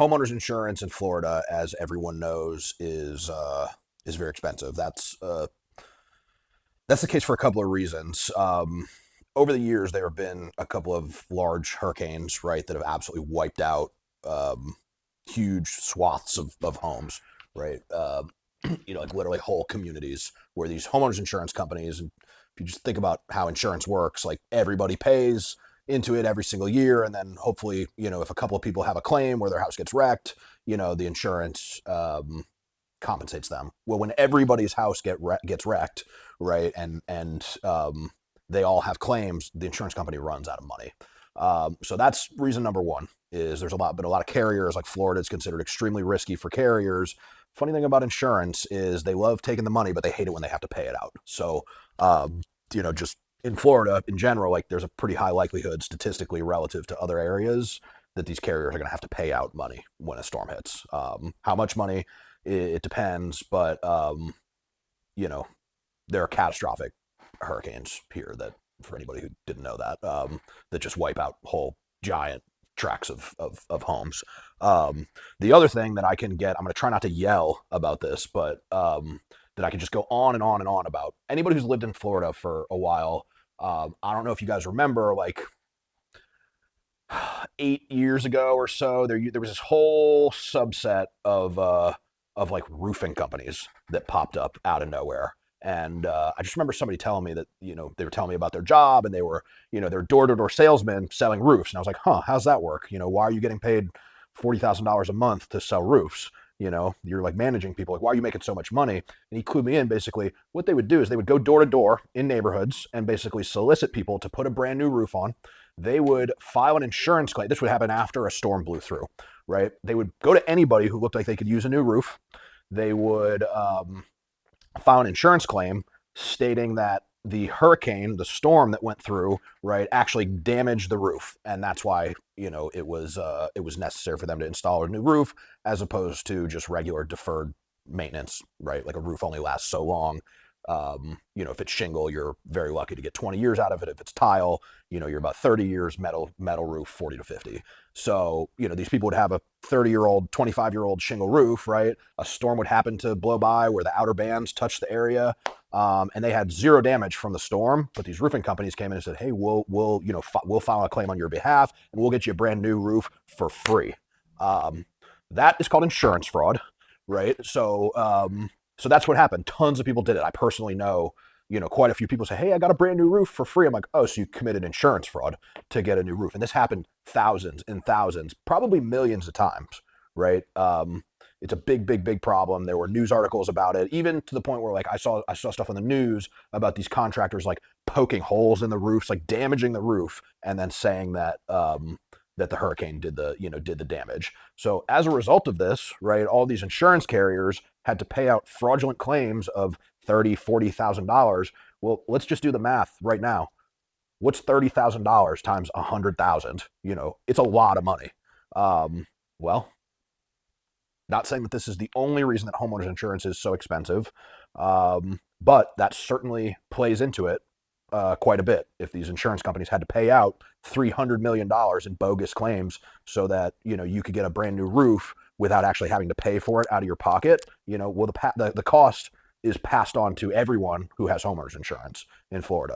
homeowners insurance in Florida, as everyone knows, is very expensive. That's the case for a couple of reasons. Over the years, there have been a couple of large hurricanes, right, that have absolutely wiped out um, huge swaths of homes, right? Like literally whole communities where these homeowners insurance companies, and if you just think about how insurance works, like everybody pays into it every single year, and then hopefully, if a couple of people have a claim where their house gets wrecked, the insurance compensates them. Well, when everybody's house gets wrecked, right, and they all have claims, the insurance company runs out of money. So that's reason number one. Is there's been a lot of carriers, like Florida is considered extremely risky for carriers. Funny thing about insurance is they love taking the money, but they hate it when they have to pay it out. So just in Florida in general, like there's a pretty high likelihood statistically relative to other areas that these carriers are going to have to pay out money when a storm hits. How much money? It depends, but there are catastrophic hurricanes here that, for anybody who didn't know that just wipe out whole giant tracts of homes. The other thing that I'm going to try not to yell about this, but that I can just go on and on and on about. Anybody who's lived in Florida for a while, I don't know if you guys remember, like 8 years ago or so, there was this whole subset of like roofing companies that popped up out of nowhere. And I just remember somebody telling me that, they were telling me about their job, and they're door-to-door salesmen selling roofs. And I was like, huh, how's that work? Why are you getting paid $40,000 a month to sell roofs? You're like managing people. Like, why are you making so much money? And he clued me in. Basically, what they would do is they would go door to door in neighborhoods and basically solicit people to put a brand new roof on. They would file an insurance claim. This would happen after a storm blew through, right? They would go to anybody who looked like they could use a new roof. They would file an insurance claim stating that the storm that went through, right, actually damaged the roof, and that's why it was necessary for them to install a new roof as opposed to just regular deferred maintenance, right? Like a roof only lasts so long. If it's shingle, you're very lucky to get 20 years out of it. If it's tile, you're about 30 years. Metal roof, 40 to 50. So, these people would have a 30-year-old, 25-year-old shingle roof, right? A storm would happen to blow by where the outer bands touched the area, and they had zero damage from the storm. But these roofing companies came in and said, "Hey, we'll file a claim on your behalf, and we'll get you a brand new roof for free." That is called insurance fraud, right? So that's what happened. Tons of people did it. I personally know, quite a few people say, "Hey, I got a brand new roof for free." I'm like, "Oh, so you committed insurance fraud to get a new roof?" And this happened thousands and thousands, probably millions of times, right? It's a big, big, big problem. There were news articles about it, even to the point where like I saw stuff on the news about these contractors like poking holes in the roofs, like damaging the roof, and then saying that that the hurricane did the damage. So as a result of this, right, all these insurance carriers had to pay out fraudulent claims of $30,000, $40,000. Well, let's just do the math right now. What's $30,000 times 100,000? It's a lot of money. Well, not saying that this is the only reason that homeowners insurance is so expensive, but that certainly plays into it quite a bit. If these insurance companies had to pay out $300 million in bogus claims so that you could get a brand new roof without actually having to pay for it out of your pocket, well, the cost is passed on to everyone who has homeowners insurance in Florida.